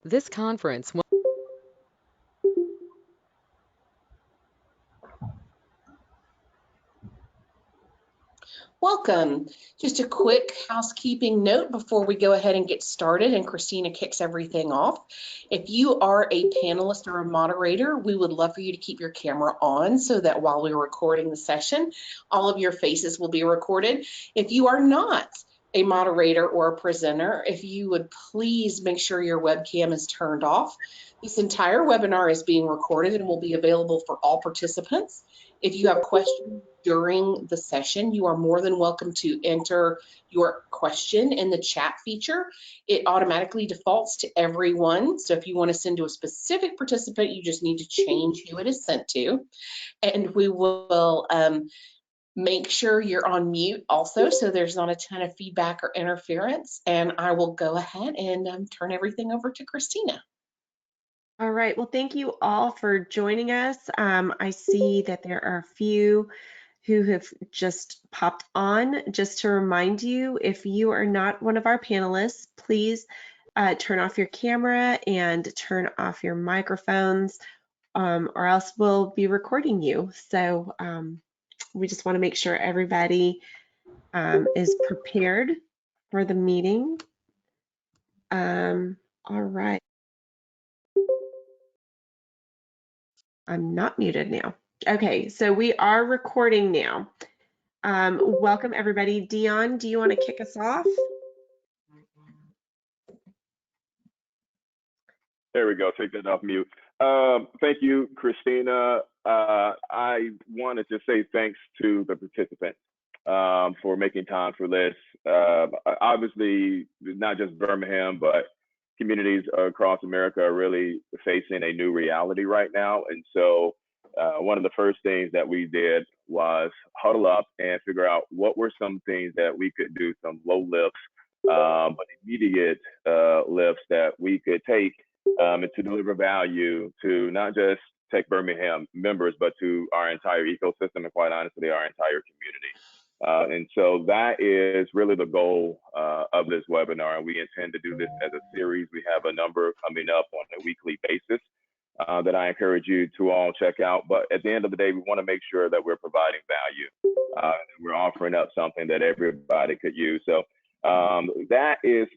This conference will Welcome. Just a quick housekeeping note before we go ahead and get started and Christina kicks everything off. If you are a panelist or a moderator, we would love for you to keep your camera on so that while we're recording the session, all of your faces will be recorded. If you are not a moderator or a presenter, if you would please make sure your webcam is turned off. This entire webinar is being recorded and will be available for all participants. If you have questions during the session, you are more than welcome to enter your question in the chat feature. It automatically defaults to everyone. So if you want to send to a specific participant, you just need to change who it is sent to. And we will make sure you're on mute also, so there's not a ton of feedback or interference. And I will go ahead and turn everything over to Christina. All right, well, thank you all for joining us. I see that there are a few who have just popped on. Just to remind you, if you are not one of our panelists, please turn off your camera and turn off your microphones, or else we'll be recording you. So we just want to make sure everybody is prepared for the meeting. All right. I'm not muted now. Okay, so we are recording now. Welcome everybody. Dion, do you want to kick us off? There we go, take that off mute. Thank you, Christina. I wanted to say thanks to the participants for making time for this. Obviously, not just Birmingham, but communities across America are really facing a new reality right now. And so one of the first things that we did was huddle up and figure out what were some things that we could do, some low lifts, but immediate lifts that we could take and to deliver value to not just TechBirmingham members, but to our entire ecosystem and quite honestly, our entire community. And so that is really the goal of this webinar. And we intend to do this as a series. We have a number coming up on a weekly basis that I encourage you to all check out. But at the end of the day, we want to make sure that we're providing value. We're offering up something that everybody could use. So that is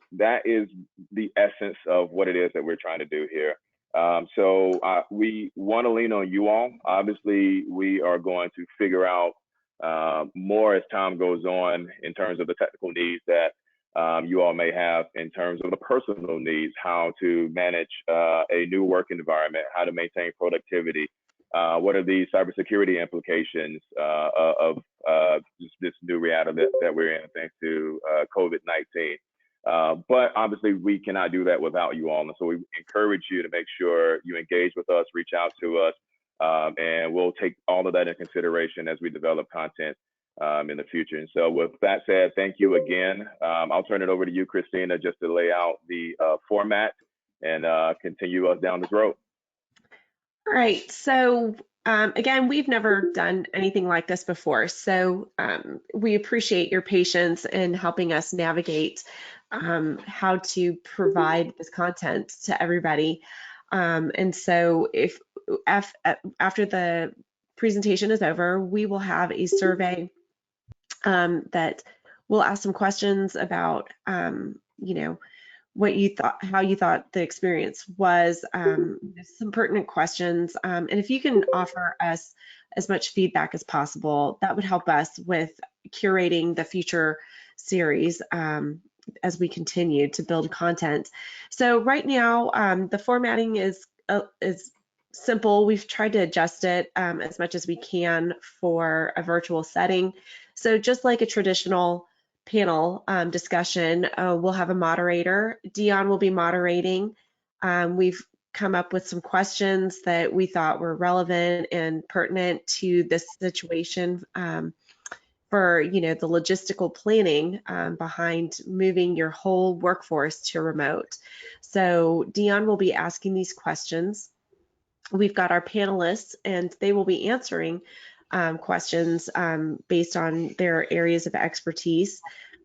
the essence of what it is that we're trying to do here. So we want to lean on you all. Obviously, we are going to figure out more as time goes on in terms of the technical needs that you all may have in terms of the personal needs, how to manage a new work environment, how to maintain productivity. What are the cybersecurity implications of this new reality that we're in thanks to COVID-19? But obviously, we cannot do that without you all. And so we encourage you to make sure you engage with us, reach out to us, and we'll take all of that in consideration as we develop content in the future. And so with that said, thank you again. I'll turn it over to you, Christina, just to lay out the format and continue us down this road. All right, so again, we've never done anything like this before, so we appreciate your patience in helping us navigate how to provide this content to everybody. And so if after the presentation is over, we will have a survey that will ask some questions about, you know, what you thought, how you thought the experience was, some pertinent questions. And if you can offer us as much feedback as possible, that would help us with curating the future series as we continue to build content. So right now, the formatting is simple. We've tried to adjust it as much as we can for a virtual setting. So just like a traditional panel discussion, we'll have a moderator. Dion will be moderating. We've come up with some questions that we thought were relevant and pertinent to this situation for, you know, the logistical planning behind moving your whole workforce to remote. So Dion will be asking these questions. We've got our panelists and they will be answering questions based on their areas of expertise.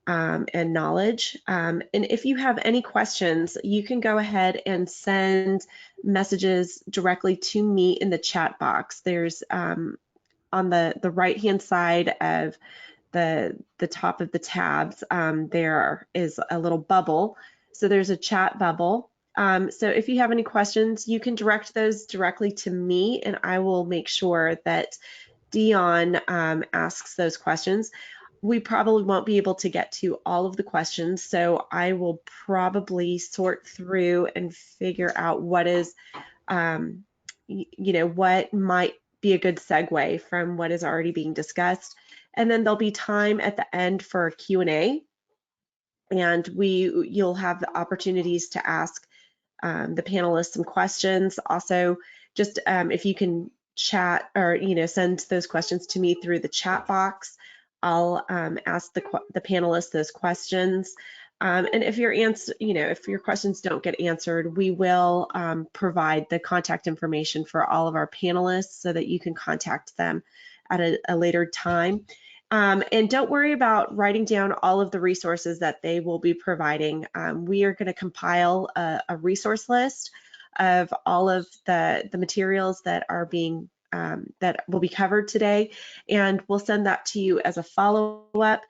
and knowledge. And if you have any questions, you can go ahead and send messages directly to me in the chat box. There's on the right-hand side of the top of the tabs, there is a little bubble. So there's a chat bubble. So if you have any questions, you can direct those directly to me, and I will make sure that Dion asks those questions. We probably won't be able to get to all of the questions, so I will probably sort through and figure out what is, what might be a good segue from what is already being discussed. And then there'll be time at the end for a Q&A, and you'll have the opportunities to ask the panelists some questions. Also, just if you can chat or send those questions to me through the chat box, I'll ask the panelists those questions. And if if your questions don't get answered, we will provide the contact information for all of our panelists so that you can contact them at a later time. And don't worry about writing down all of the resources that they will be providing. We are going to compile a resource list of all of the materials that are being that will be covered today, and we'll send that to you as a follow-up.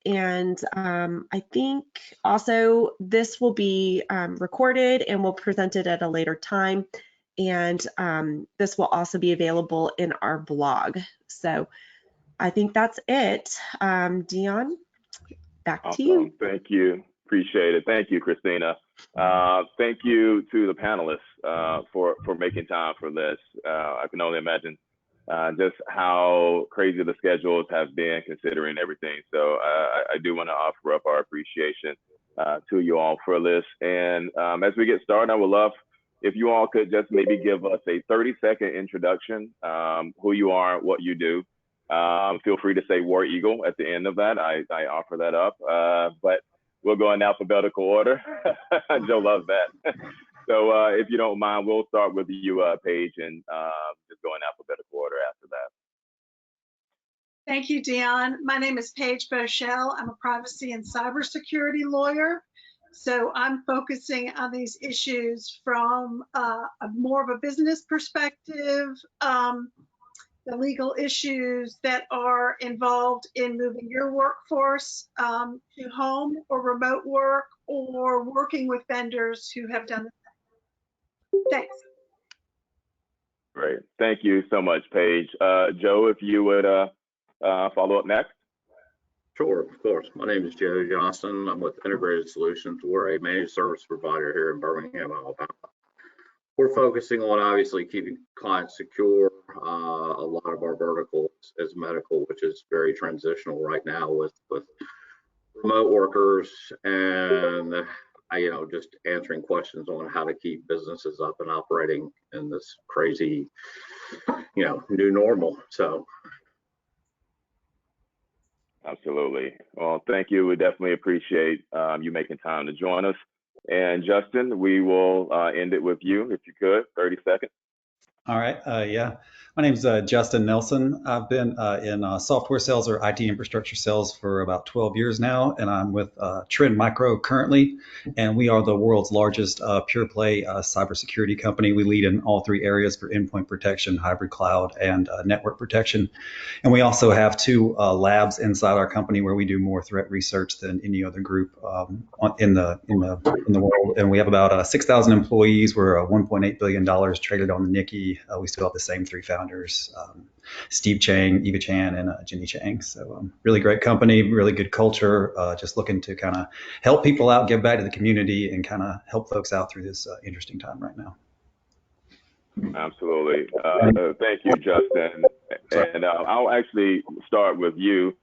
And I think also this will be recorded and we'll present it at a later time. And this will also be available in our blog. So I think that's it. Dion, back to you. Thank you. Appreciate it. Thank you, Christina. Thank you to the panelists for making time for this. I can only imagine just how crazy the schedules have been considering everything. So I do want to offer up our appreciation to you all for this. And as we get started, I would love if you all could just maybe give us a 30-second introduction, who you are, what you do. Feel free to say War Eagle at the end of that. I offer that up, but we'll go in alphabetical order. Joe loves that. So if you don't mind, we'll start with you, Paige, and just go in alphabetical order after that. Thank you, Dion. My name is Paige Boshell. I'm a privacy and cybersecurity lawyer. So I'm focusing on these issues from more of a business perspective, the legal issues that are involved in moving your workforce to home or remote work, or working with vendors who have done the same. Thanks. Great. Thank you so much, Paige. Joe, if you would follow up next. Sure, of course. My name is Joe Johnston. I'm with Integrated Solutions. We're a managed service provider here in Birmingham, Alabama. We're focusing on obviously keeping clients secure. A lot of our verticals is medical, which is very transitional right now with remote workers, and just answering questions on how to keep businesses up and operating in this crazy, new normal. So. Absolutely. Well, thank you. We definitely appreciate you making time to join us. And Justin, we will end it with you, if you could, 30 seconds. All right. Yeah. My name is Justin Nelson. I've been in software sales or IT infrastructure sales for about 12 years now, and I'm with Trend Micro currently, and we are the world's largest pure play cybersecurity company. We lead in all three areas for endpoint protection, hybrid cloud, and network protection. And we also have two labs inside our company where we do more threat research than any other group in the world. And we have about 6,000 employees. We're $1.8 billion traded on the Nikkei. We still have the same three founders, Steve Chang, Eva Chan, and Jenny Chang. So really great company, really good culture, just looking to kind of help people out, give back to the community, and kind of help folks out through this interesting time right now. Absolutely. Thank you, Justin. And I'll actually start with you.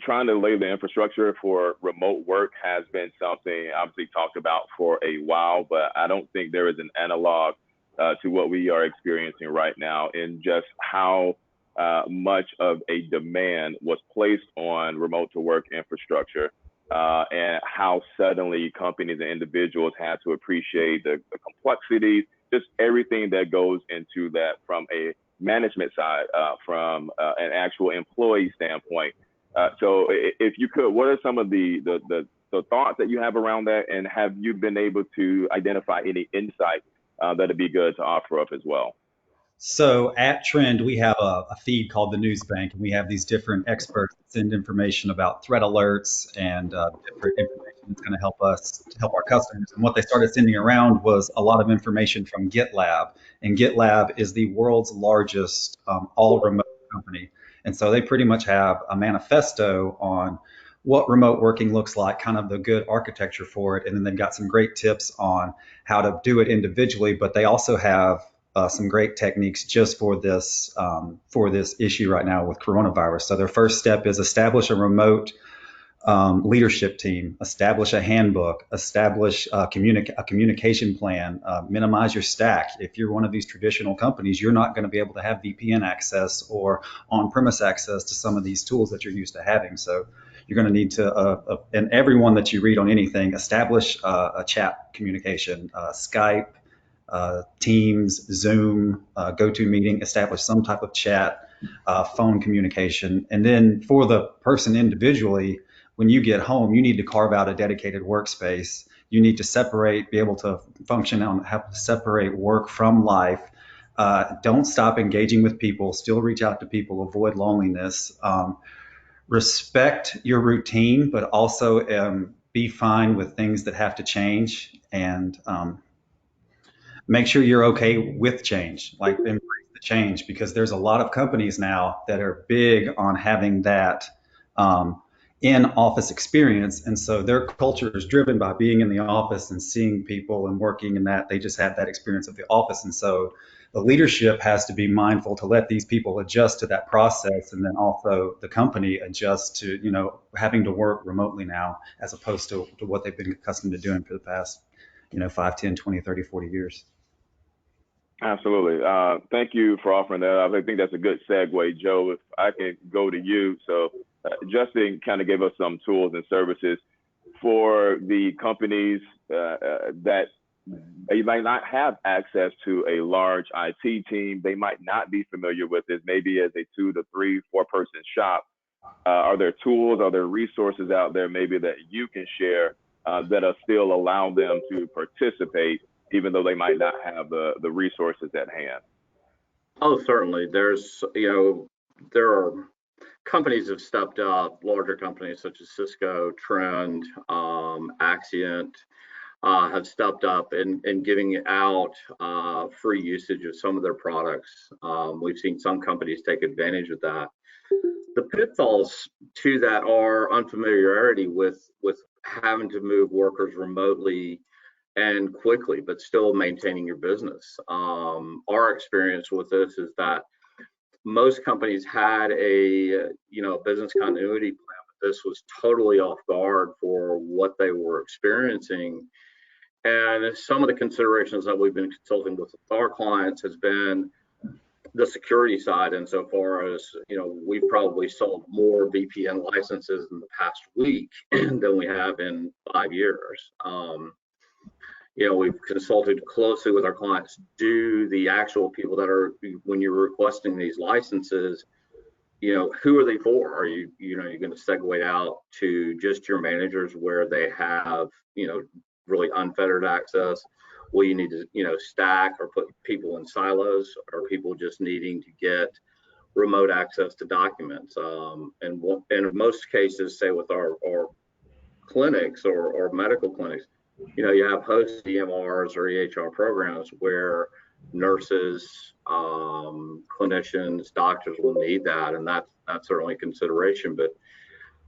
Trying to lay the infrastructure for remote work has been something obviously talked about for a while, but I don't think there is an analog to what we are experiencing right now in just how much of a demand was placed on remote to work infrastructure and how suddenly companies and individuals had to appreciate the complexities, just everything that goes into that from a management side, from an actual employee standpoint. So if you could, what are some of the thoughts that you have around that, and have you been able to identify any insight that'd be good to offer up as well? So at Trend, we have a feed called the News Bank, and we have these different experts that send information about threat alerts and different information that's going to help us to help our customers. And what they started sending around was a lot of information from GitLab, and GitLab is the world's largest all remote company. And so they pretty much have a manifesto on what remote working looks like, kind of the good architecture for it, and then they've got some great tips on how to do it individually. But they also have some great techniques just for this issue right now with coronavirus. So their first step is establish a remote leadership team, establish a handbook, establish a communication plan, minimize your stack. If you're one of these traditional companies, you're not going to be able to have VPN access or on-premise access to some of these tools that you're used to having. So you're going to need to, and everyone that you read on anything, establish a chat communication, Skype, Teams, Zoom, GoToMeeting, establish some type of chat, phone communication. And then for the person individually, when you get home, you need to carve out a dedicated workspace. You need to separate, be able to function on, have to separate work from life. Don't stop engaging with people, still reach out to people, avoid loneliness. Respect your routine, but also be fine with things that have to change, and make sure you're okay with change, like embrace the change, because there's a lot of companies now that are big on having that in-office experience. And so their culture is driven by being in the office and seeing people and working in that. They just have that experience of the office. And so the leadership has to be mindful to let these people adjust to that process. And then also the company adjust to, having to work remotely now, as opposed to what they've been accustomed to doing for the past, 5, 10, 20, 30, 40 years. Absolutely. Thank you for offering that. I think that's a good segue, Joe. If I can go to you. So Justin kind of gave us some tools and services for the companies that they might not have access to a large IT team. They might not be familiar with it, maybe as a 2 to 3, 4 person shop. Are there tools, are there resources out there maybe that you can share that still allow them to participate, even though they might not have the resources at hand? Oh, certainly. There's, there are companies have stepped up, larger companies such as Cisco, Trend, Axient, have stepped up in giving out free usage of some of their products. We've seen some companies take advantage of that. The pitfalls to that are unfamiliarity with having to move workers remotely and quickly, but still maintaining your business. Our experience with this is that most companies had a business continuity plan, but this was totally off guard for what they were experiencing. And some of the considerations that we've been consulting with our clients has been the security side, insofar as we've probably sold more VPN licenses in the past week than we have in 5 years. We've consulted closely with our clients. Do the actual people that are, when you're requesting these licenses, who are they for? Are you're going to segue out to just your managers where they have, really unfettered access? Will you need to, stack or put people in silos? Or people just needing to get remote access to documents? And in most cases, say with our clinics or medical clinics, you have host EMRs or EHR programs where nurses, clinicians, doctors will need that, and that's certainly a consideration. But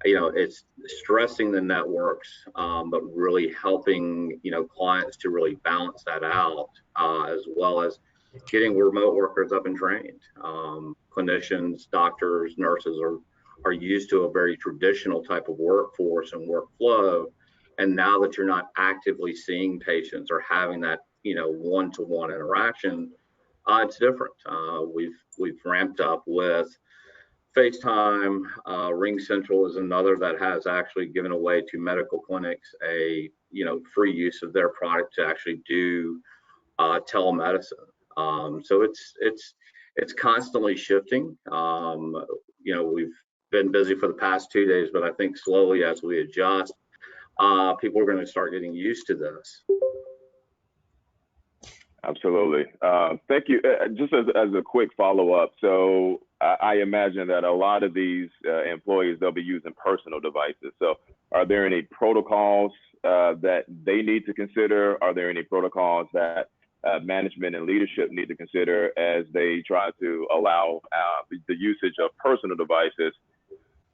it's stressing the networks, but really helping clients to really balance that out, as well as getting remote workers up and trained. Clinicians, doctors, nurses are used to a very traditional type of workforce and workflow. And now that you're not actively seeing patients or having that, one-to-one interaction, it's different. We've ramped up with FaceTime. Ring Central is another that has actually given away to medical clinics a, free use of their product to actually do telemedicine. So it's constantly shifting. been busy for the past 2 days, but I think slowly as we adjust, people are going to start getting used to this. Absolutely. Thank you. Just as a quick follow-up, so I imagine that a lot of these employees, they'll be using personal devices. So are there any protocols that they need to consider? Are there any protocols that management and leadership need to consider as they try to allow the usage of personal devices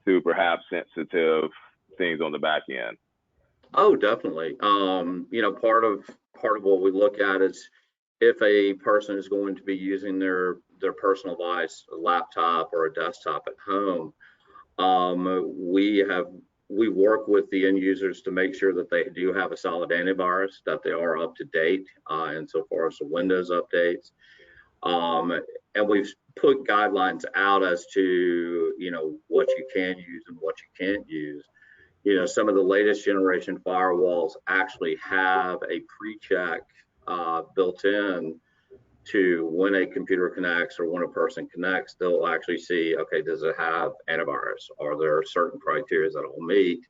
to perhaps sensitive things on the back end? Oh, definitely. You know, part of what we look at is if a person is going to be using their personal device, a laptop or a desktop at home, we work with the end users to make sure that they do have a solid antivirus, that they are up to date insofar as the Windows updates. And we've put guidelines out as to, you know, what you can use and what you can't use. You know, some of the latest generation firewalls actually have a pre-check built in to when a computer connects or when a person connects, they'll actually see, okay, does it have antivirus? Are there certain criteria that it will meet?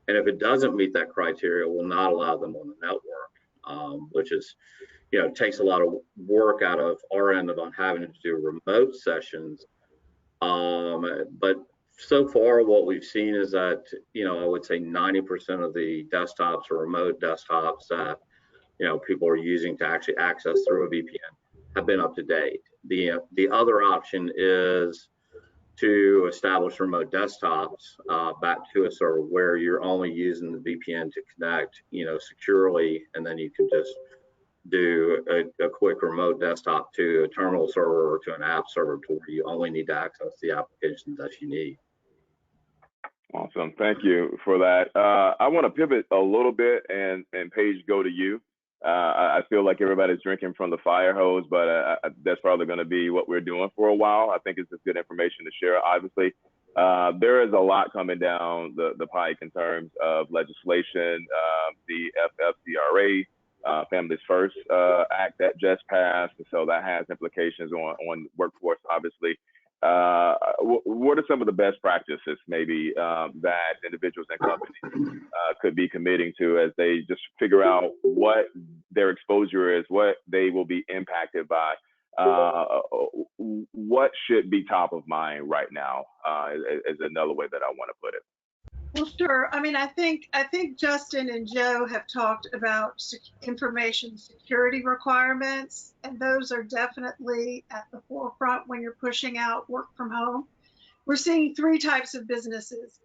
And if it doesn't meet that criteria, we'll not allow them on the network, which is, you know, takes a lot of work out of our end on having to do remote sessions. But so far, what we've seen is that, you know, I would say 90% of the desktops or remote desktops that, you know, people are using to actually access through a VPN have been up to date. The other option is to establish remote desktops back to a server where you're only using the VPN to connect, you know, securely, and then you can just do a quick remote desktop to a terminal server or to an app server to where you only need to access the applications that you need. Awesome. Thank you for that. I want to pivot a little bit and Paige, go to you. I feel like everybody's drinking from the fire hose, but that's probably going to be what we're doing for a while. I think it's just good information to share. Obviously, there is a lot coming down the pike in terms of legislation, the FFCRA, Families First Act that just passed. And so that has implications on workforce, obviously. What are some of the best practices maybe that individuals and companies could be committing to as they just figure out what their exposure is, what they will be impacted by, what should be top of mind right now is another way that I want to put it. Well, sure. I mean, I think Justin and Joe have talked about information security requirements, and those are definitely at the forefront when you're pushing out work from home. We're seeing three types of businesses: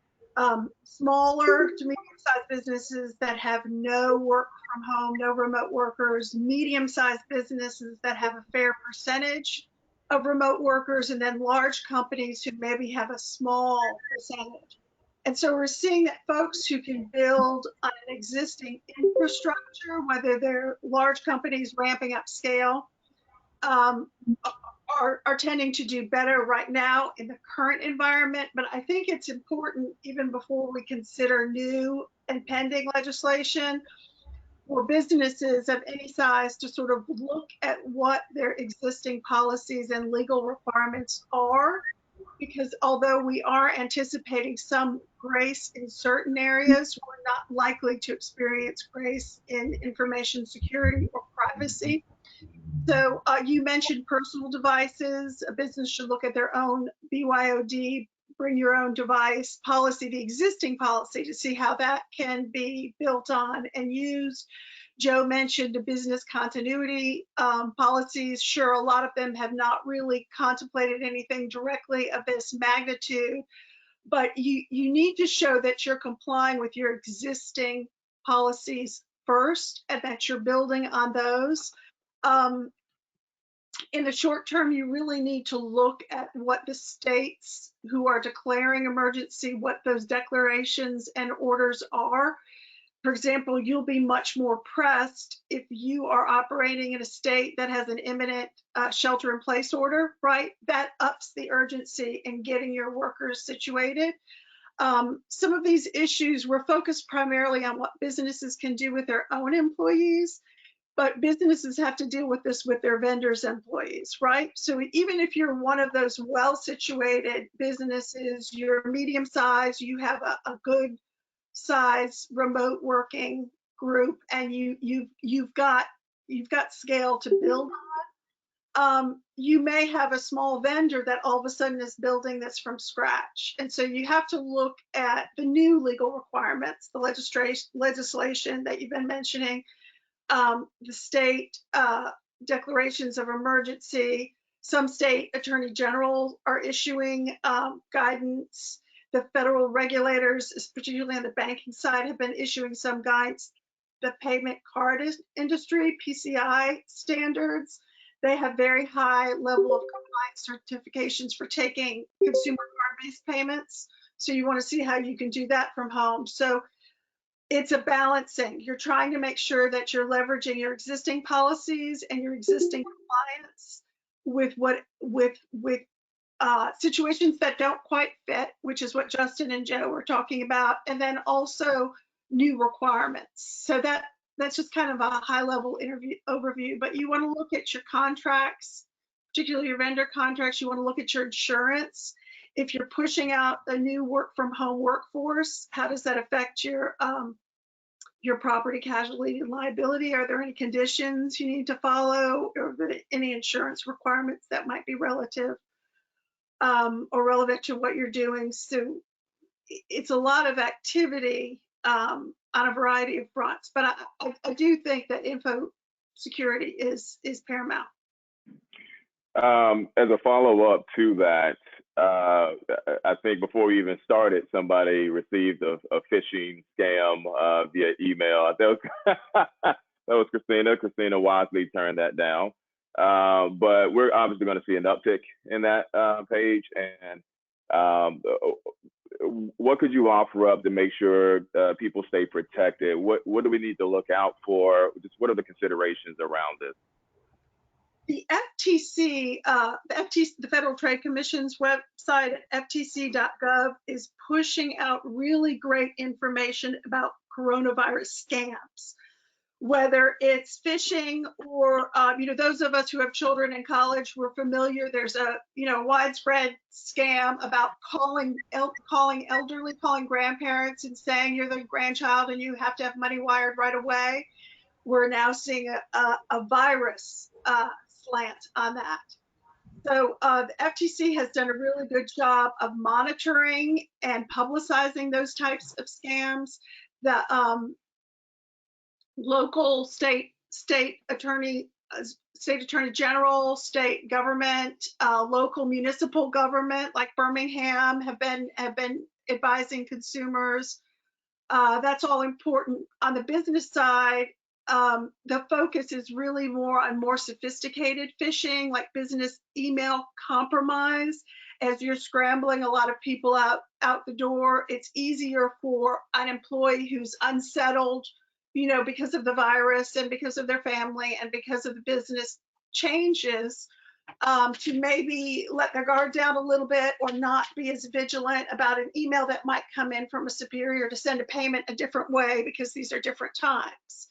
smaller to medium-sized businesses that have no work from home, no remote workers; medium-sized businesses that have a fair percentage of remote workers; and then large companies who maybe have a small percentage. And so we're seeing that folks who can build on an existing infrastructure, whether they're large companies ramping up scale, are tending to do better right now in the current environment. But I think it's important, even before we consider new and pending legislation, for businesses of any size to sort of look at what their existing policies and legal requirements are. Because although we are anticipating some grace in certain areas, we're not likely to experience grace in information security or privacy. So you mentioned personal devices. A business should look at their own BYOD, bring your own device policy, the existing policy, to see how that can be built on and used. Joe mentioned the business continuity policies. Sure, a lot of them have not really contemplated anything directly of this magnitude, but you need to show that you're complying with your existing policies first and that you're building on those. In the short term, you really need to look at what the states who are declaring emergency, what those declarations and orders are. For example, you'll be much more pressed if you are operating in a state that has an imminent shelter-in-place order, right? That ups the urgency in getting your workers situated. Some of these issues were focused primarily on what businesses can do with their own employees. but businesses have to deal with this with their vendors' employees, right? So even if you're one of those well-situated businesses, you're medium size, you have a good size remote working group, and you've got scale to build on, you may have a small vendor that all of a sudden is building this from scratch. And so you have to look at the new legal requirements, the legislation that you've been mentioning, the state declarations of emergency. Some state attorney generals are issuing guidance. The federal regulators, particularly on the banking side, have been issuing some guides. The payment card industry, PCI standards, they have very high level of compliance certifications for taking consumer card-based payments. So you want to see how you can do that from home. So it's a balancing. You're trying to make sure that you're leveraging your existing policies and your existing compliance with situations that don't quite fit, which is what Justin and Joe were talking about, and then also new requirements. So that's just kind of a high-level overview. But you want to look at your contracts, particularly your vendor contracts. You want to look at your insurance. If you're pushing out a new work-from-home workforce, how does that affect your property casualty and liability? Are there any conditions you need to follow, or any insurance requirements that might be relative or relevant to what you're doing? So it's a lot of activity on a variety of fronts, but I do think that info security is paramount. As a follow-up to that, I think before we even started, somebody received a phishing scam via email. That was Christina. Christina wisely turned that down. But we're obviously going to see an uptick in that page. And what could you offer up to make sure people stay protected? What do we need to look out for? Just what are the considerations around this? The FTC, the Federal Trade Commission's website at ftc.gov is pushing out really great information about coronavirus scams, whether it's phishing or, those of us who have children in college, we're familiar. There's a, widespread scam about calling grandparents and saying you're the grandchild and you have to have money wired right away. We're now seeing a virus slant on that. So the FTC has done a really good job of monitoring and publicizing those types of scams. The local state attorney general, state government, local municipal government like Birmingham have been advising consumers. That's all important. On the business side, the focus is really more on more sophisticated phishing, like business email compromise. As you're scrambling a lot of people out the door, it's easier for an employee who's unsettled, because of the virus and because of their family and because of the business changes, to maybe let their guard down a little bit or not be as vigilant about an email that might come in from a superior to send a payment a different way because these are different times.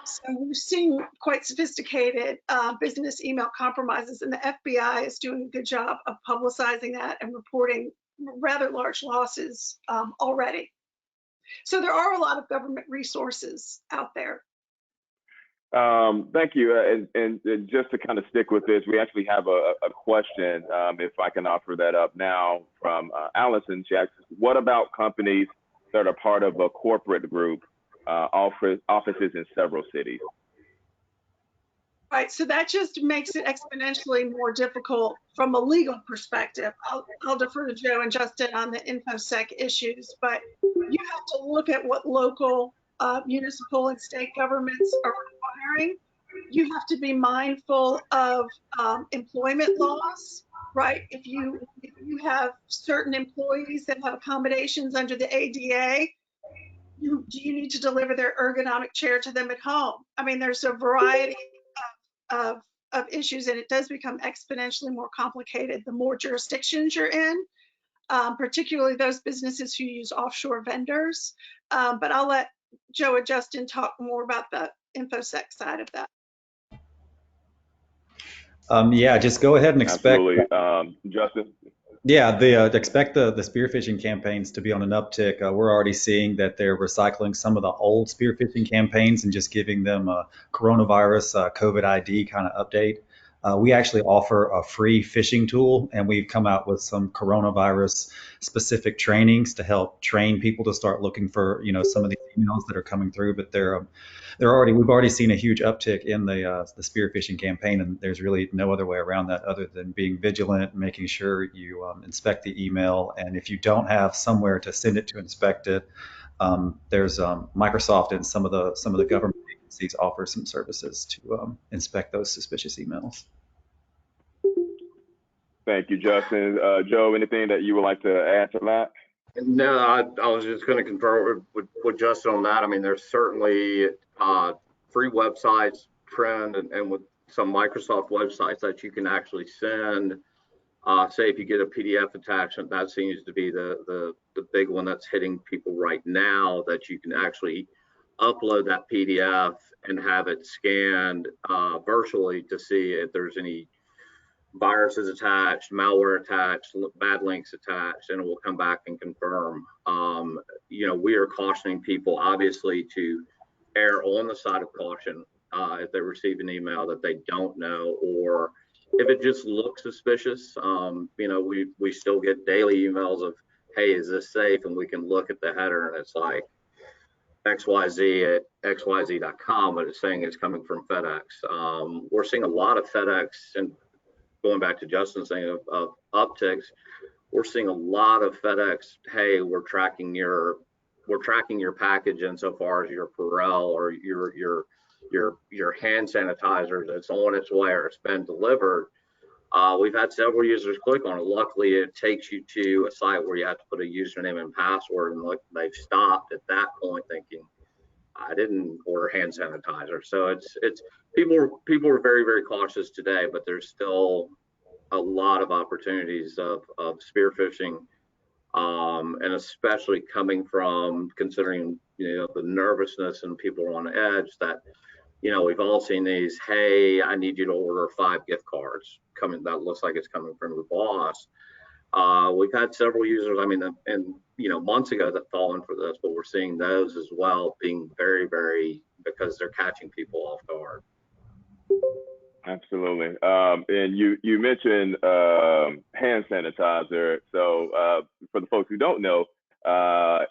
So we're seeing quite sophisticated business email compromises, and the FBI is doing a good job of publicizing that and reporting rather large losses already. So there are a lot of government resources out there. Thank you. And just to kind of stick with this, we actually have a question, if I can offer that up now, from Allison. She asks, what about companies that are part of a corporate group, offices in several cities? Right, so that just makes it exponentially more difficult from a legal perspective. I'll defer to Joe and Justin on the InfoSec issues, but you have to look at what local municipal and state governments are requiring. You have to be mindful of employment laws, right? If you have certain employees that have accommodations under the ADA, do you need to deliver their ergonomic chair to them at home? I mean, there's a variety of issues, and it does become exponentially more complicated the more jurisdictions you're in, particularly those businesses who use offshore vendors. But I'll let Joe and Justin talk more about the InfoSec side of that. Yeah, just go ahead and expect. Absolutely. Justin? Yeah, expect the spearfishing campaigns to be on an uptick. We're already seeing that they're recycling some of the old spearfishing campaigns and just giving them a coronavirus COVID ID kind of update. We actually offer a free fishing tool, and we've come out with some coronavirus specific trainings to help train people to start looking for, some of these emails that are coming through. But we've already seen a huge uptick in the spearfishing campaign, and there's really no other way around that other than being vigilant, making sure you inspect the email, and if you don't have somewhere to send it to inspect it, there's Microsoft and some of the government agencies offer some services to inspect those suspicious emails. Thank you, Justin. Joe, anything that you would like to add to that? No, I was just going to confirm with Justin on that. I mean, there's certainly free websites, Trend, and with some Microsoft websites that you can actually send. Say if you get a PDF attachment, that seems to be the big one that's hitting people right now, that you can actually upload that PDF and have it scanned virtually to see if there's any viruses attached, malware attached, bad links attached, and it will come back and confirm. We are cautioning people obviously to err on the side of caution if they receive an email that they don't know, or if it just looks suspicious. We still get daily emails of, hey, is this safe? And we can look at the header and it's like XYZ at xyz.com, but it's saying it's coming from FedEx. We're seeing a lot of FedEx, and going back to Justin's thing of upticks, we're seeing a lot of FedEx. Hey, we're tracking your package insofar as your Purell or your hand sanitizer that's on its way or it's been delivered. We've had several users click on it. Luckily, it takes you to a site where you have to put a username and password, and look, they've stopped at that point thinking, I didn't order hand sanitizer. So it's people are very, very cautious today, but there's still a lot of opportunities of spearfishing, and especially coming from considering the nervousness and people are on edge that we've all seen these, hey, I need you to order 5 gift cards coming, that looks like it's coming from the boss. We've had several users, and months ago that fallen for this, but we're seeing those as well being very, very, because they're catching people off guard. Absolutely. And you mentioned hand sanitizer. So for the folks who don't know,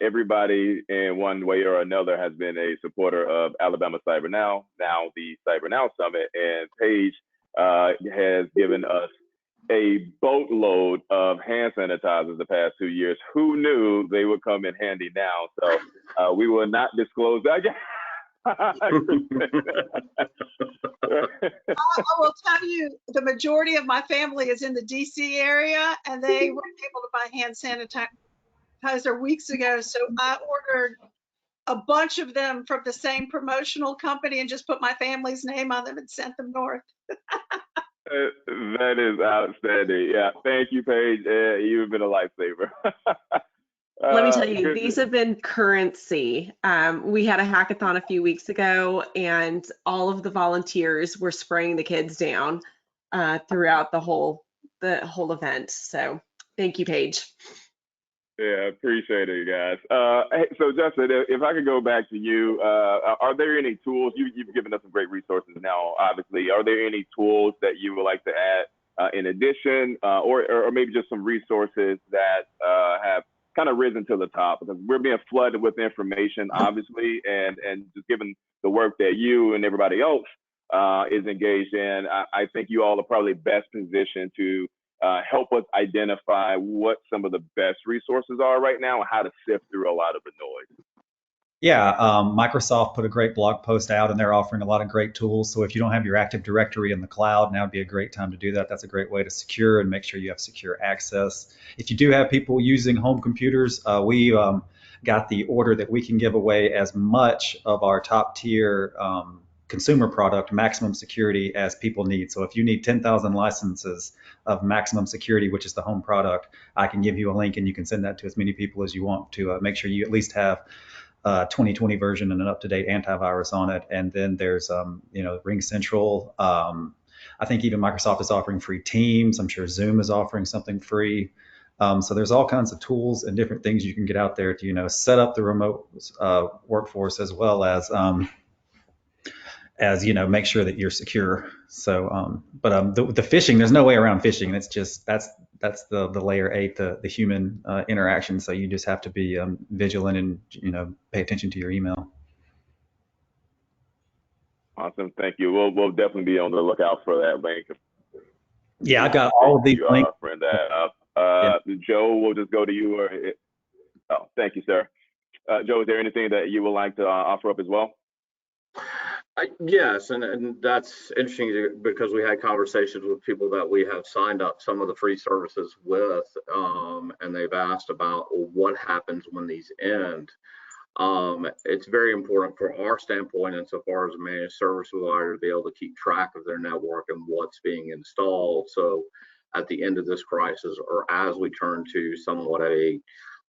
everybody in one way or another has been a supporter of Alabama Cyber Now the Cyber Now Summit, and Paige has given us a boatload of hand sanitizers the past 2 years. Who knew they would come in handy now? So we will not disclose that. I will tell you, the majority of my family is in the DC area, and they weren't able to buy hand sanitizer weeks ago. So I ordered a bunch of them from the same promotional company and just put my family's name on them and sent them north. That is outstanding. Yeah, thank you, Paige. You've been a lifesaver. Let me tell you, these have been currency. We had a hackathon a few weeks ago, and all of the volunteers were spraying the kids down throughout the whole event. So thank you, Paige. Yeah, appreciate it, guys. Hey, so Justin, if I could go back to you, are there any tools? You've given us some great resources now, obviously. Are there any tools that you would like to add in addition, or maybe just some resources that have kind of risen to the top? Because we're being flooded with information, obviously, and just given the work that you and everybody else is engaged in, I think you all are probably best positioned to help us identify what some of the best resources are right now and how to sift through a lot of the noise. Yeah, Microsoft put a great blog post out, and they're offering a lot of great tools. So if you don't have your Active Directory in the cloud, now would be a great time to do that. That's a great way to secure and make sure you have secure access. If you do have people using home computers, we got the order that we can give away as much of our top tier consumer product, maximum security, as people need. So if you need 10,000 licenses of maximum security, which is the home product, I can give you a link and you can send that to as many people as you want to make sure you at least have 2020 version and an up-to-date antivirus on it. And then there's Ring Central, I think even Microsoft is offering free Teams. I'm sure Zoom is offering something free. So there's all kinds of tools and different things you can get out there to, set up the remote workforce, as well as make sure that you're secure. So, but the phishing, there's no way around phishing. It's just that's the layer 8, the human interaction. So you just have to be vigilant and pay attention to your email. Awesome, thank you. We'll definitely be on the lookout for that link. Yeah, I've got all of these links. Bring that up. Joe, we'll just go to you. Oh, thank you, sir. Joe, is there anything that you would like to offer up as well? Yes, and that's interesting because we had conversations with people that we have signed up some of the free services with, and they've asked about what happens when these end. It's very important for our standpoint, insofar as a managed service provider, to be able to keep track of their network and what's being installed. So at the end of this crisis, or as we turn to somewhat a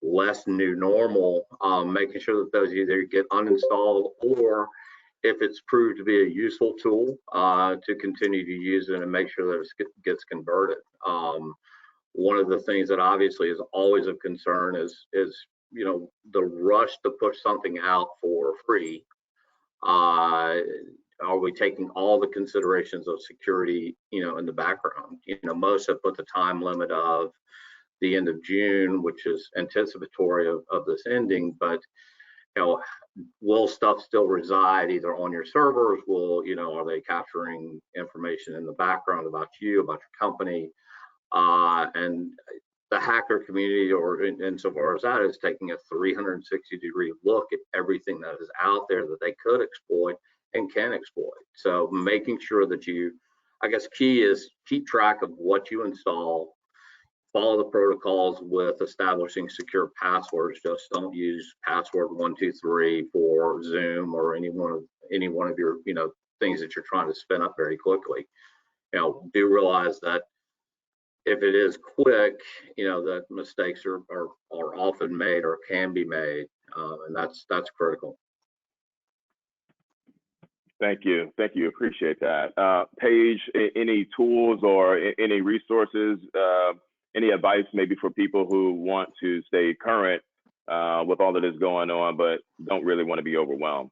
less new normal, making sure that those either get uninstalled, or if it's proved to be a useful tool, to continue to use it and make sure that it gets converted. One of the things that obviously is always of concern is the rush to push something out for free. Are we taking all the considerations of security, in the background? Most have put the time limit of the end of June, which is anticipatory of this ending, but will stuff still reside either on your servers? Are they capturing information in the background about you, about your company? And the hacker community, or insofar as that, is taking a 360-degree look at everything that is out there that they could exploit and can exploit. So making sure that key is keep track of what you install, follow the protocols with establishing secure passwords. Just don't use password 123 for Zoom or any one of your things that you're trying to spin up very quickly. Do realize that if it is quick, that mistakes are often made or can be made, and that's critical. Thank you. Appreciate that. Paige, any tools or any resources, any advice maybe for people who want to stay current with all of this going on, but don't really want to be overwhelmed?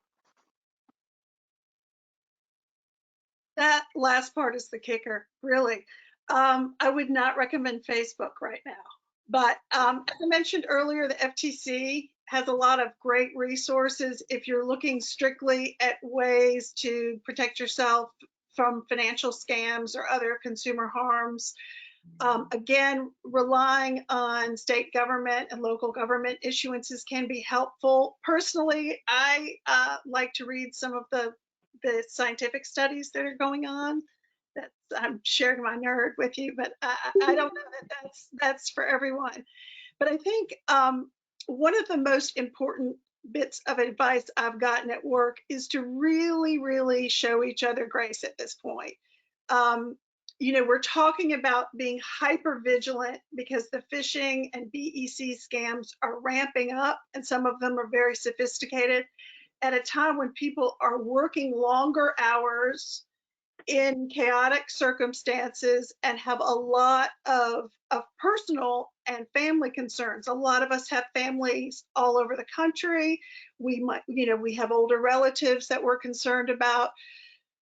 That last part is the kicker, really. I would not recommend Facebook right now. But as I mentioned earlier, the FTC has a lot of great resources if you're looking strictly at ways to protect yourself from financial scams or other consumer harms. Again, relying on state government and local government issuances can be helpful. Personally, I like to read some of the scientific studies that are going on. I'm sharing my nerd with you, but I don't know that that's for everyone. But I think one of the most important bits of advice I've gotten at work is to really, really show each other grace at this point. We're talking about being hyper vigilant because the phishing and BEC scams are ramping up, and some of them are very sophisticated at a time when people are working longer hours in chaotic circumstances and have a lot of personal and family concerns. A lot of us have families all over the country. We have older relatives that we're concerned about.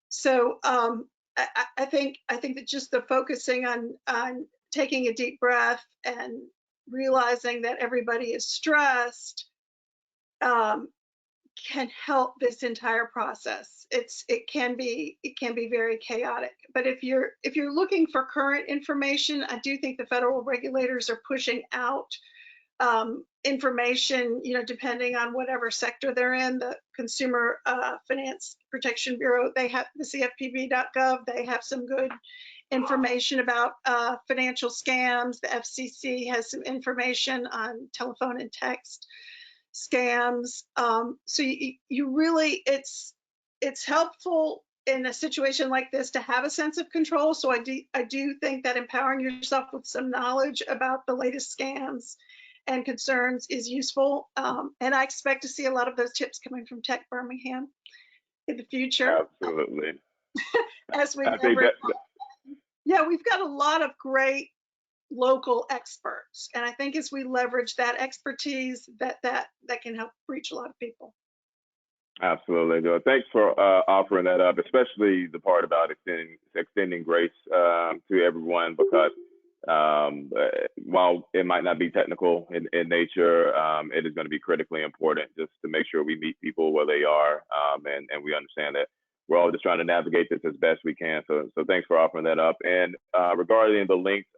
So I think that just the focusing on taking a deep breath and realizing that everybody is stressed can help this entire process. It can be very chaotic. But if you're looking for current information, I do think the federal regulators are pushing out information, depending on whatever sector they're in. The Consumer Finance Protection Bureau, they have the CFPB.gov. They have some good information about financial scams. The FCC has some information on telephone and text scams. So you really, it's helpful in a situation like this to have a sense of control. So I do think that empowering yourself with some knowledge about the latest scams and concerns is useful. And I expect to see a lot of those tips coming from TechBirmingham in the future. Absolutely. As we I think Yeah, we've got a lot of great local experts, and I think as we leverage that expertise, that can help reach a lot of people. Absolutely. Thanks for offering that up, especially the part about extending grace to everyone, because while it might not be technical in nature, it is going to be critically important just to make sure we meet people where they are, and we understand that we're all just trying to navigate this as best we can. So thanks for offering that up. And regarding the links,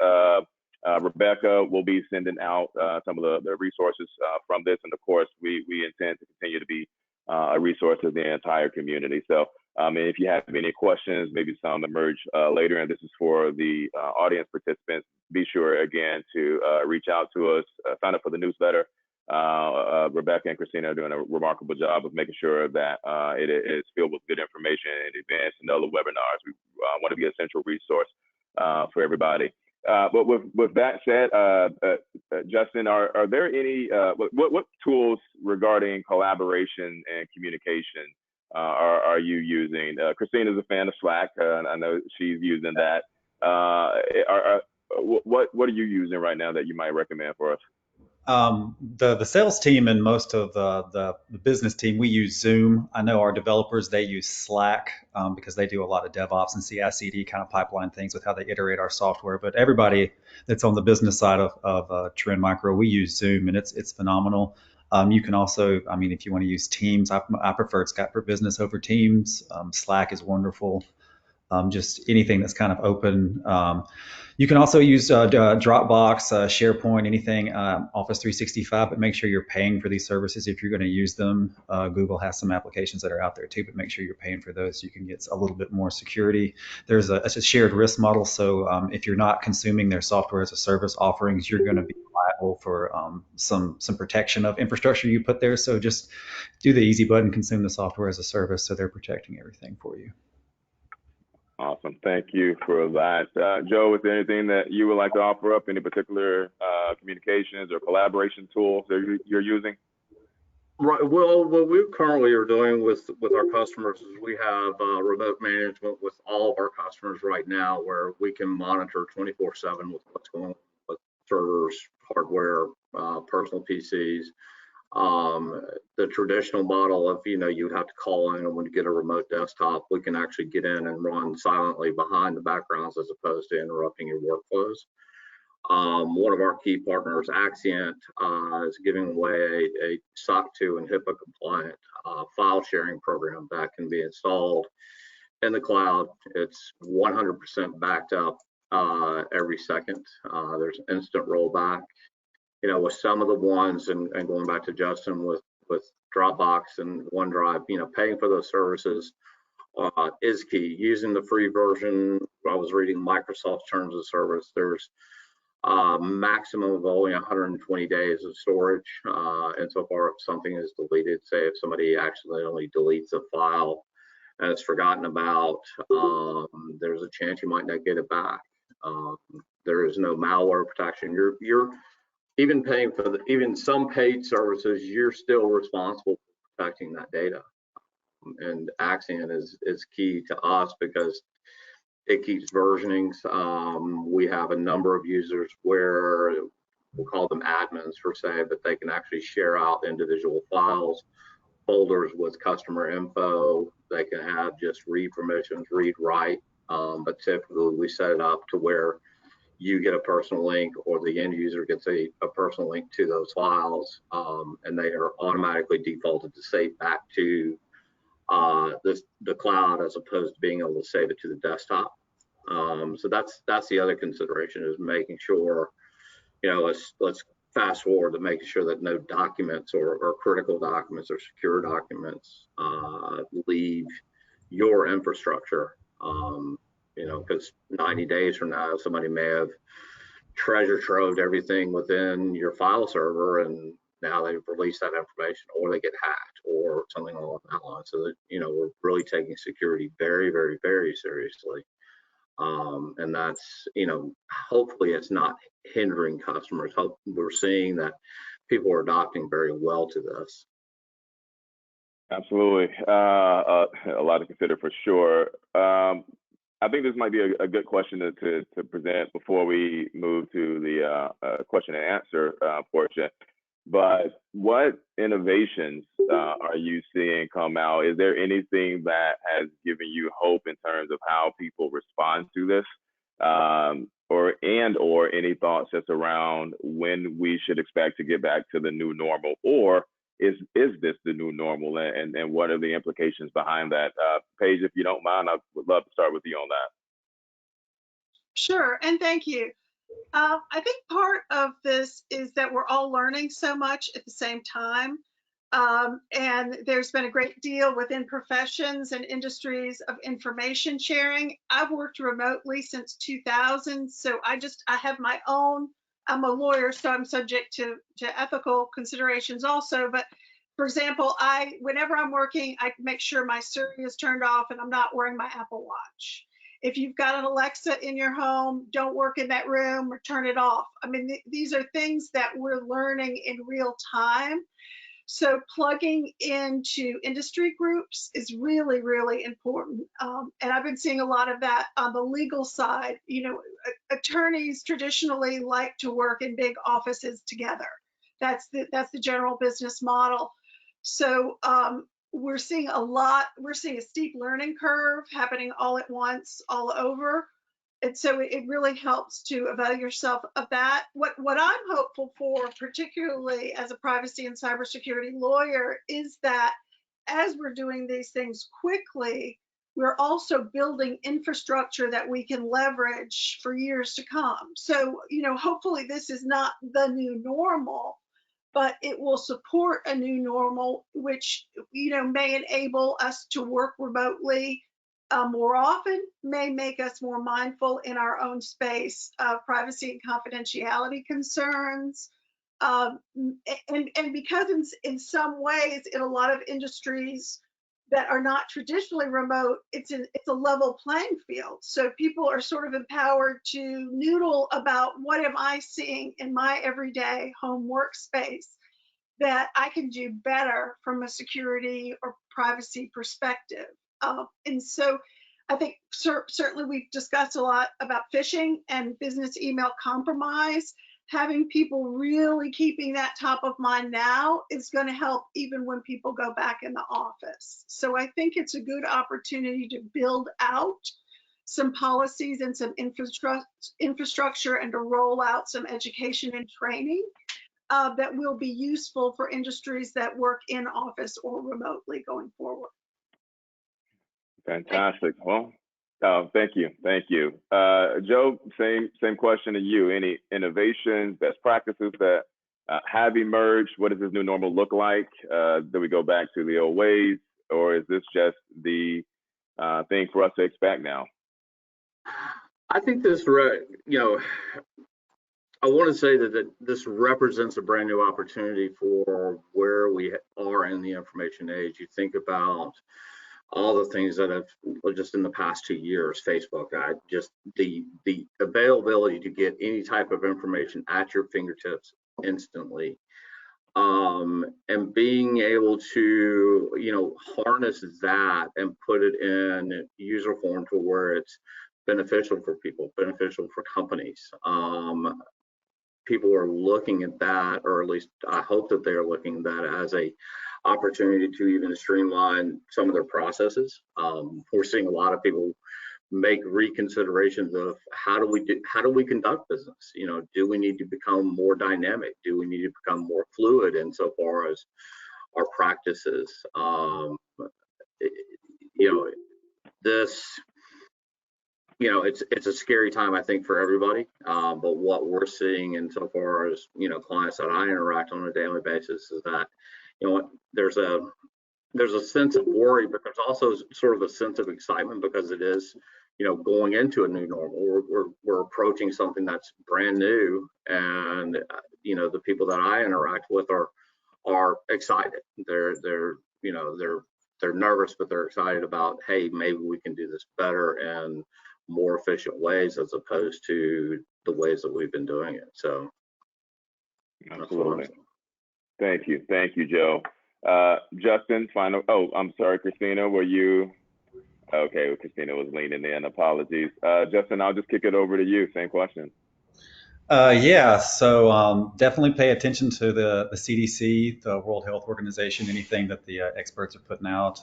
Rebecca will be sending out some of the resources from this, and of course, we intend to continue to be a resource to the entire community. So and if you have any questions, maybe some emerge later, and this is for the audience participants, be sure again to reach out to us, sign up for the newsletter. Rebecca and Christina are doing a remarkable job of making sure that it is filled with good information in advance and other webinars. We want to be a central resource for everybody. But with that said, Justin, are there any what tools regarding collaboration and communication are you using? Christina's a fan of Slack. I know she's using that. What are you using right now that you might recommend for us? The sales team and most of the business team, we use Zoom. I know our developers, they use Slack because they do a lot of DevOps and CI/CD kind of pipeline things with how they iterate our software. But everybody that's on the business side of Trend Micro, we use Zoom, and it's phenomenal. You can also, I mean, if you want to use Teams, I prefer Skype for Business over Teams. Slack is wonderful. Just anything that's kind of open. You can also use Dropbox, SharePoint, anything, Office 365, but make sure you're paying for these services if you're going to use them. Google has some applications that are out there too, but make sure you're paying for those so you can get a little bit more security. It's a shared risk model, so if you're not consuming their software as a service offerings, you're going to be liable for some protection of infrastructure you put there. So just do the easy button, consume the software as a service, so they're protecting everything for you. Awesome. Thank you for that. Joe, is there anything that you would like to offer up? Any particular communications or collaboration tools that you're using? Right. Well, what we currently are doing with our customers is we have remote management with all of our customers right now, where we can monitor 24/7 with what's going on with servers, hardware, personal PCs. The traditional model of, you'd have to call in, and when you get a remote desktop, we can actually get in and run silently behind the backgrounds as opposed to interrupting your workflows. One of our key partners, Axient, is giving away a SOC 2 and HIPAA compliant file sharing program that can be installed in the cloud. It's 100% backed up every second. There's instant rollback. With some of the ones, and going back to Justin with Dropbox and OneDrive, paying for those services is key. Using the free version, I was reading Microsoft's terms of service. There's a maximum of only 120 days of storage. And so far, if something is deleted, say if somebody accidentally deletes a file and it's forgotten about, there's a chance you might not get it back. There is no malware protection. You're even paying for even some paid services, you're still responsible for protecting that data. And Axient is key to us because it keeps versionings. We have a number of users where we'll call them admins per se, but they can actually share out individual files, folders with customer info. They can have just read permissions, read, write. But typically we set it up to where you get a personal link, or the end user gets a personal link to those files, and they are automatically defaulted to save back to the cloud, as opposed to being able to save it to the desktop. So that's the other consideration, is making sure, let's fast forward to making sure that no documents or critical documents or secure documents leave your infrastructure. Because 90 days from now, somebody may have treasure troved everything within your file server, and now they've released that information, or they get hacked, or something along that line. So that, we're really taking security very, very, very seriously. And that's, hopefully it's not hindering customers. We're seeing that people are adopting very well to this. Absolutely. A lot to consider for sure. I think this might be a good question to present before we move to the question and answer portion. But what innovations are you seeing come out? Is there anything that has given you hope in terms of how people respond to this? Or any thoughts just around when we should expect to get back to the new normal, or is this the new normal, and what are the implications behind that? Paige, if you don't mind, I would love to start with you on that. Sure, and thank you. I think part of this is that we're all learning so much at the same time. And there's been a great deal within professions and industries of information sharing. I've worked remotely since 2000, so I have my own. I'm a lawyer, so I'm subject to ethical considerations also. But for example, whenever I'm working, I make sure my Siri is turned off and I'm not wearing my Apple Watch. If you've got an Alexa in your home, don't work in that room or turn it off. I mean, these are things that we're learning in real time. So plugging into industry groups is really, really important. And I've been seeing a lot of that on the legal side. You know, attorneys traditionally like to work in big offices together. That's the general business model. So we're seeing a steep learning curve happening all at once, all over. And so it really helps to avail yourself of that. What I'm hopeful for, particularly as a privacy and cybersecurity lawyer, is that as we're doing these things quickly, we're also building infrastructure that we can leverage for years to come. So, you know, hopefully this is not the new normal, but it will support a new normal, which, you know, may enable us to work remotely more often, may make us more mindful in our own space of privacy and confidentiality concerns. And because in some ways, in a lot of industries that are not traditionally remote, it's a level playing field. So people are sort of empowered to noodle about what am I seeing in my everyday home workspace that I can do better from a security or privacy perspective. And so I think certainly we've discussed a lot about phishing and business email compromise. Having people really keeping that top of mind now is going to help even when people go back in the office. So I think it's a good opportunity to build out some policies and some infrastructure and to roll out some education and training that will be useful for industries that work in office or remotely going forward. Fantastic. Well, thank you. Joe, same question to you. Any innovations, best practices that have emerged? What does this new normal look like? Do we go back to the old ways, or is this just the thing for us to expect now? I think this, I want to say that this represents a brand new opportunity for where we are in the information age. You think about all the things that have just in the past 2 years, Facebook, just the availability to get any type of information at your fingertips instantly, and being able to, harness that and put it in user form to where it's beneficial for people, beneficial for companies. People are looking at that, or at least I hope that they're looking at that as a opportunity to even streamline some of their processes. We're seeing a lot of people make reconsiderations of how do we conduct business? Do we need to become more dynamic? Do we need to become more fluid insofar as our practices? It's a scary time, I think, for everybody. But what we're seeing insofar as clients that I interact on a daily basis is that there's a sense of worry, but there's also sort of a sense of excitement because it is going into a new normal. We're approaching something that's brand new, and the people that I interact with are excited. They're nervous, but they're excited about, hey, maybe we can do this better and more efficient ways as opposed to the ways that we've been doing it. So absolutely. Thank you, Joe. Justin, final. Oh, I'm sorry, Christina. Were you Okay, well, Christina was leaning in. Apologies. Justin, I'll just kick it over to you. Same question. Yeah, so definitely pay attention to the CDC, the World Health Organization, anything that the experts are putting out.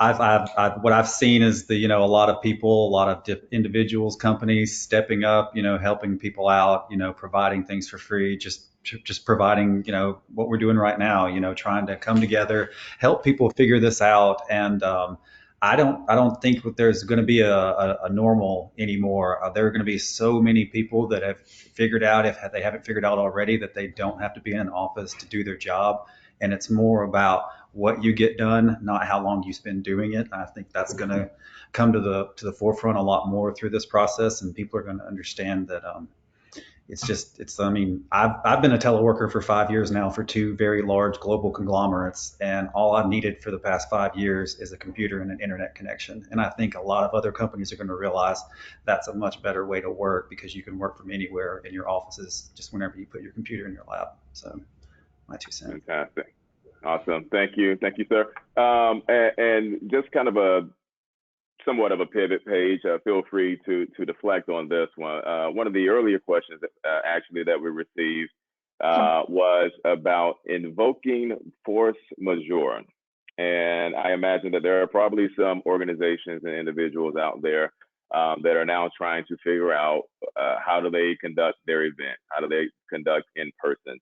What I've seen is a lot of people, a lot of individuals, companies stepping up, helping people out, providing things for free, just providing, what we're doing right now, trying to come together, help people figure this out. And I don't think that there's going to be a normal anymore. There are going to be so many people that have figured out, if they haven't figured out already, that they don't have to be in an office to do their job. And it's more about what you get done, not how long you spend doing it. I think that's going to come to the forefront a lot more through this process, and people are going to understand that I mean, I've been a teleworker for 5 years now for two very large global conglomerates, and all I've needed for the past 5 years is a computer and an internet connection. And I think a lot of other companies are going to realize that's a much better way to work, because you can work from anywhere in your offices just whenever you put your computer in your lap. So my 2 cents. Fantastic. Awesome. Thank you. Thank you, sir. And just kind of somewhat of a pivot, Paige, feel free to deflect on this one. One of the earlier questions actually that we received was about invoking force majeure. And I imagine that there are probably some organizations and individuals out there that are now trying to figure out how do they conduct their event? How do they conduct in-person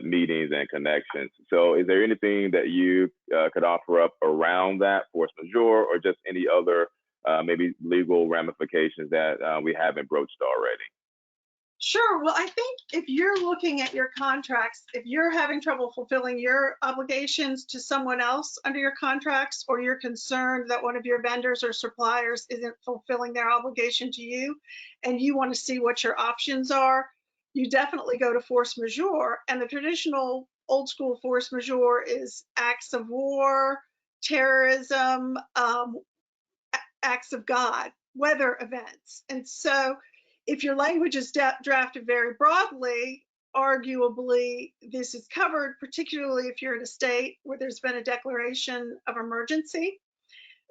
meetings and connections? So is there anything that you could offer up around that force majeure, or just any other maybe legal ramifications that we haven't broached already? Sure. Well, I think if you're looking at your contracts, if you're having trouble fulfilling your obligations to someone else under your contracts, or you're concerned that one of your vendors or suppliers isn't fulfilling their obligation to you, and you want to see what your options are, you definitely go to force majeure. And the traditional old school force majeure is acts of war, terrorism, acts of God, weather events. And so if your language is drafted very broadly, arguably this is covered, particularly if you're in a state where there's been a declaration of emergency.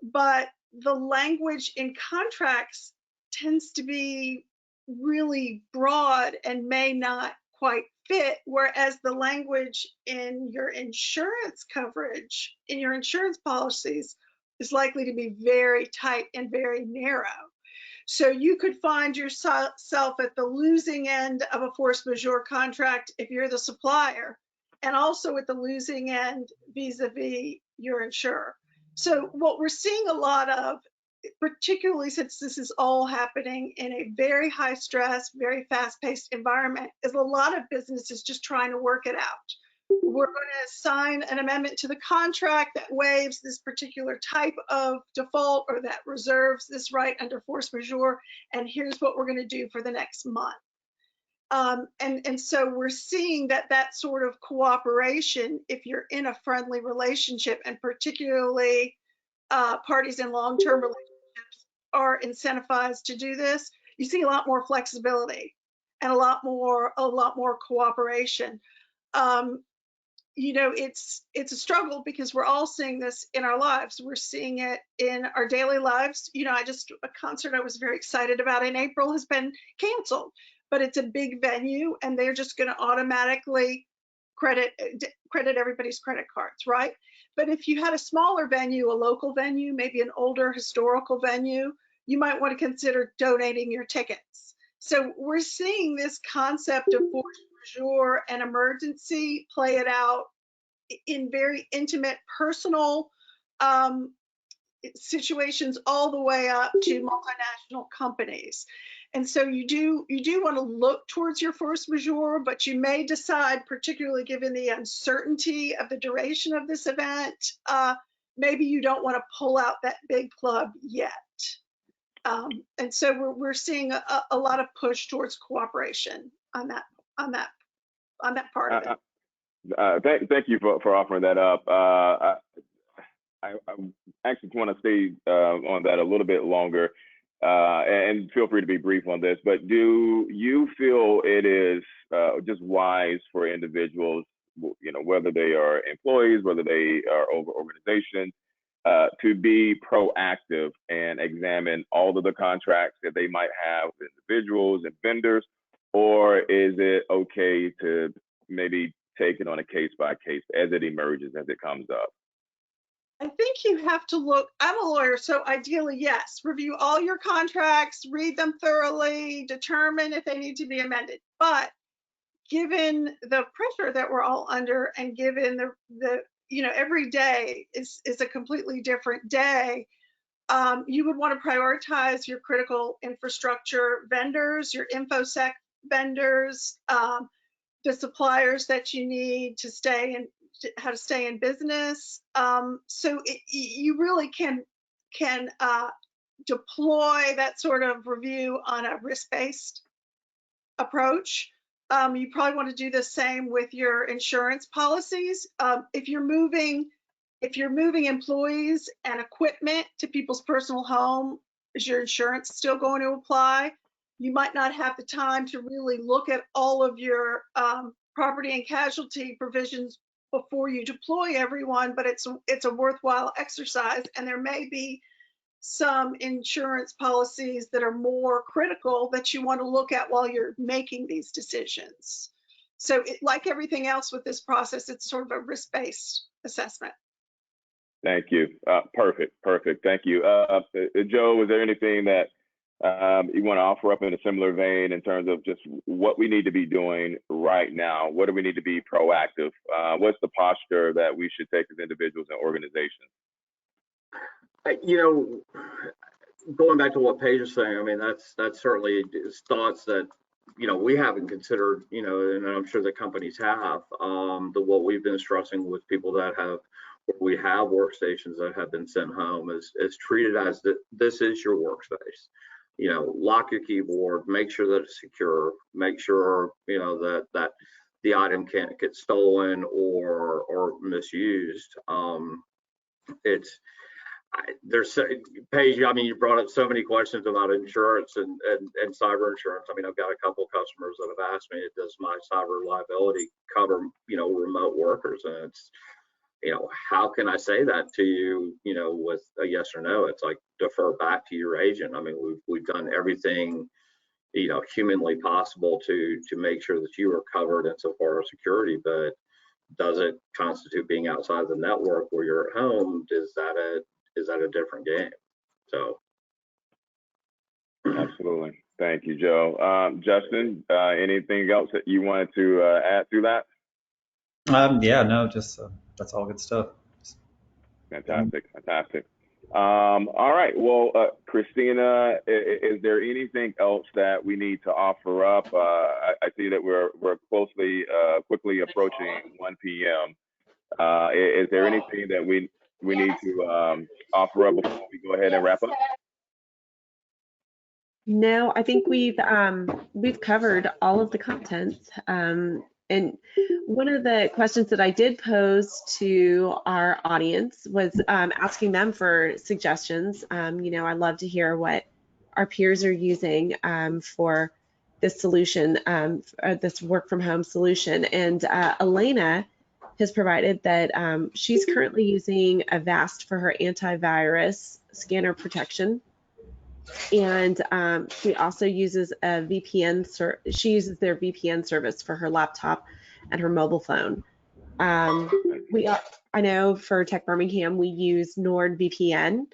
But the language in contracts tends to be really broad and may not quite fit, whereas the language in your insurance coverage, in your insurance policies, is likely to be very tight and very narrow. So you could find yourself at the losing end of a force majeure contract if you're the supplier, and also at the losing end vis-a-vis your insurer. So what we're seeing a lot of, particularly since this is all happening in a very high stress, very fast-paced environment, is a lot of businesses just trying to work it out. We're going to sign an amendment to the contract that waives this particular type of default, or that reserves this right under force majeure, and here's what we're going to do for the next month. And so we're seeing that sort of cooperation, if you're in a friendly relationship, and particularly parties in long-term relationships are incentivized to do this, you see a lot more flexibility and a lot more cooperation. It's a struggle, because we're all seeing this in our lives. We're seeing it in our daily lives. A concert I was very excited about in April has been canceled, but it's a big venue, and they're just going to automatically credit everybody's credit cards, right? But if you had a smaller venue, a local venue, maybe an older historical venue, you might want to consider donating your tickets. So we're seeing this concept of force majeure and emergency play it out in very intimate, personal situations, all the way up to multinational companies. And so you do want to look towards your force majeure, but you may decide, particularly given the uncertainty of the duration of this event, maybe you don't want to pull out that big plug yet. And so we're seeing a lot of push towards cooperation on that part of it. Thank you for offering that up. I actually want to stay on that a little bit longer, and feel free to be brief on this, but do you feel it is just wise for individuals, whether they are employees, whether they are over organizations, to be proactive and examine all of the contracts that they might have with individuals and vendors, or is it okay to maybe take it on a case by case as it emerges, as it comes up? I think you have to look, I'm a lawyer, so ideally, yes, review all your contracts, read them thoroughly, determine if they need to be amended. But given the pressure that we're all under, and given the every day is a completely different day, you would want to prioritize your critical infrastructure vendors, your InfoSec vendors, the suppliers that you need to stay in, how to stay in business. So you really can deploy that sort of review on a risk-based approach. You probably want to do the same with your insurance policies. If you're moving employees and equipment to people's personal home, is your insurance still going to apply? You might not have the time to really look at all of your property and casualty provisions before you deploy everyone, but it's a worthwhile exercise, and there may be some insurance policies that are more critical that you want to look at while you're making these decisions. So like everything else with this process, it's sort of a risk-based assessment. Thank you. Perfect. Thank you. Joe, is there anything that you want to offer up in a similar vein in terms of just what we need to be doing right now? What do we need to be proactive? What's the posture that we should take as individuals and organizations? Going back to what Paige is saying, I mean, that's certainly thoughts that, we haven't considered, and I'm sure the companies have, what we've been stressing with people that we have workstations that have been sent home is treated as that this is your workspace. Lock your keyboard, make sure that it's secure, make sure, that the item can't get stolen or misused. Paige, I mean, you brought up so many questions about insurance and cyber insurance. I mean, I've got a couple of customers that have asked me, does my cyber liability cover, remote workers? And it's, how can I say that to you, with a yes or no? It's like, defer back to your agent. I mean, we've done everything, humanly possible to make sure that you are covered insofar as security, but does it constitute being outside the network where you're at home? Is that a different game? So. Absolutely. Thank you, Joe. Justin, anything else that you wanted to add to that? Yeah, no, just that's all good stuff. Fantastic. All right. Well, Christina, is there anything else that we need to offer up? I see that we're quickly approaching 1 p.m. Is there anything that we need to offer up before we go ahead and wrap up? No, I think we've covered all of the content. And one of the questions that I did pose to our audience was asking them for suggestions. I'd love to hear what our peers are using for this solution, this work from home solution. And Elena has provided that she's currently using Avast for her antivirus scanner protection. And she also uses a VPN. She uses their VPN service for her laptop and her mobile phone. I know for TechBirmingham we use NordVPN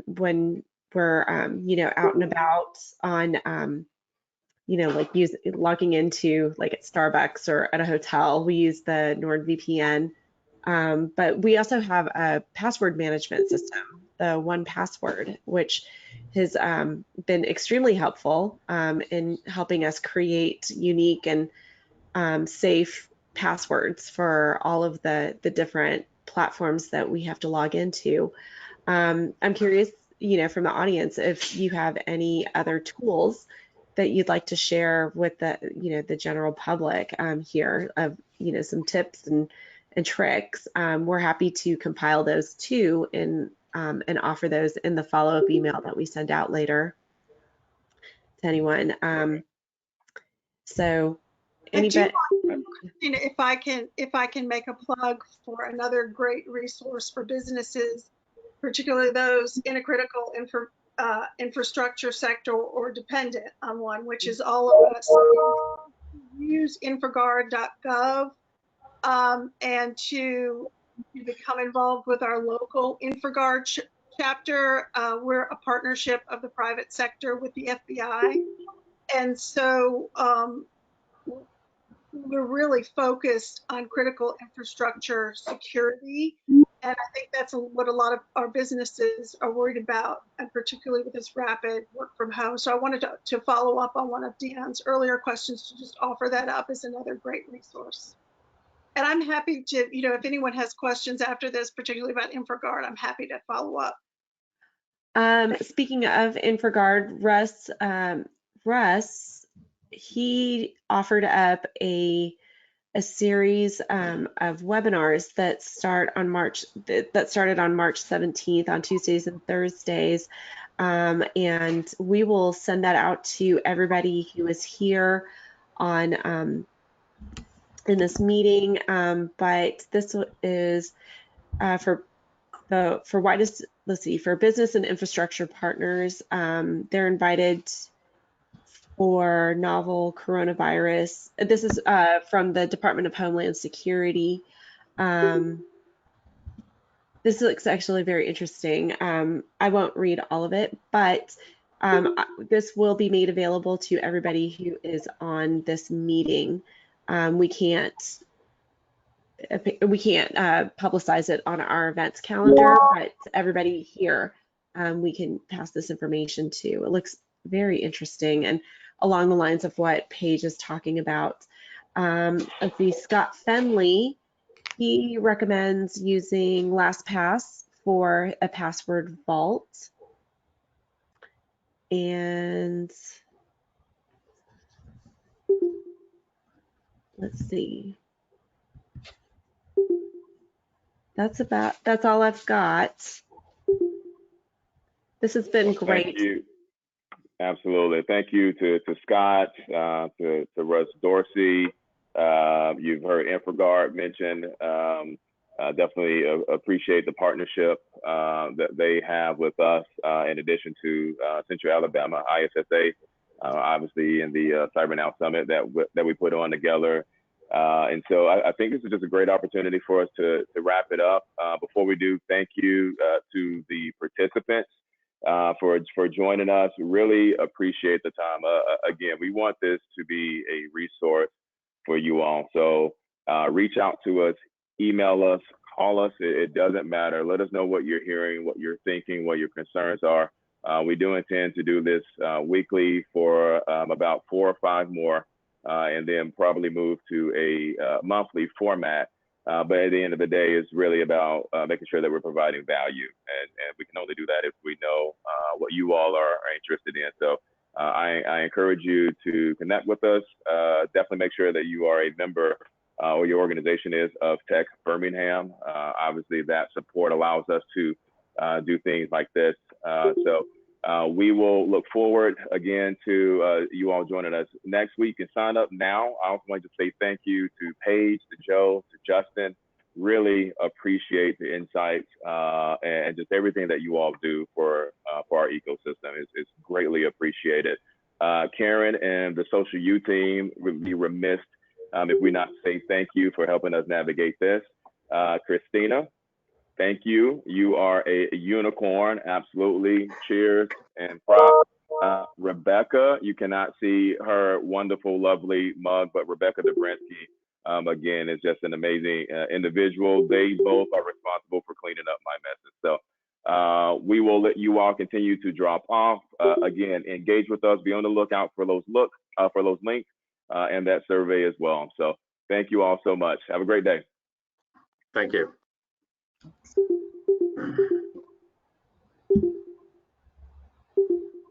when we're out and about on logging into like at Starbucks or at a hotel. We use the NordVPN. But we also have a password management system, the 1Password, which has been extremely helpful in helping us create unique and safe passwords for all of the different platforms that we have to log into. I'm curious, from the audience, if you have any other tools that you'd like to share with the general public here of, some tips and tricks. We're happy to compile those too and offer those in the follow-up email that we send out later to anyone. So anybody, if I can make a plug for another great resource for businesses, particularly those in a critical infrastructure sector or dependent on one, which is all of us. Use InfraGard.gov and to become involved with our local InfraGard chapter. We're a partnership of the private sector with the FBI. And so we're really focused on critical infrastructure security. And I think that's what a lot of our businesses are worried about, and particularly with this rapid work from home. So I wanted to follow up on one of Deanne's earlier questions to just offer that up as another great resource. And I'm happy to, if anyone has questions after this, particularly about InfraGard, I'm happy to follow up. Speaking of InfraGard, Russ, he offered up a series of webinars that started on March 17th on Tuesdays and Thursdays, and we will send that out to everybody who is here on in this meeting. But this is for business and infrastructure partners. They're invited for novel coronavirus. This is from the Department of Homeland Security. This looks actually very interesting. I won't read all of it, but this will be made available to everybody who is on this meeting. We can't publicize it on our events calendar, but everybody here, we can pass this information to. It looks very interesting and along the lines of what Paige is talking about. The Scott Fenley, he recommends using LastPass for a password vault. And let's see. That's all I've got. This has been great. Thank you. Absolutely. Thank you to Scott, to Russ Dorsey. You've heard InfraGard mentioned. Definitely appreciate the partnership that they have with us, in addition to Central Alabama ISSA, obviously in the Cyber Now Summit that we put on together. And so I think this is just a great opportunity for us to wrap it up. Before we do, thank you to the participants for joining us. Really appreciate the time. Again, we want this to be a resource for you all. So reach out to us, email us, call us. It doesn't matter. Let us know what you're hearing, what you're thinking, what your concerns are. We do intend to do this weekly for about 4 or 5 more, and then probably move to a monthly format. But at the end of the day, it's really about making sure that we're providing value. And we can only do that if we know what you all are interested in. So I encourage you to connect with us. Definitely make sure that you are a member or your organization is of TechBirmingham. Obviously, that support allows us to do things like this. So we will look forward again to you all joining us next week. And sign up now. I also want to say thank you to Paige, to Joe, to Justin. Really appreciate the insights and just everything that you all do for our ecosystem. It's greatly appreciated. Karen and the Social U team would be remiss if we not say thank you for helping us navigate this. Christina, thank you. You are a unicorn, absolutely. Cheers and props. Rebecca, you cannot see her wonderful, lovely mug, but Rebecca Dobrinsky, again, is just an amazing individual. They both are responsible for cleaning up my messes. So we will let you all continue to drop off. Again, engage with us. Be on the lookout for those links and that survey as well. So thank you all so much. Have a great day. Thank you.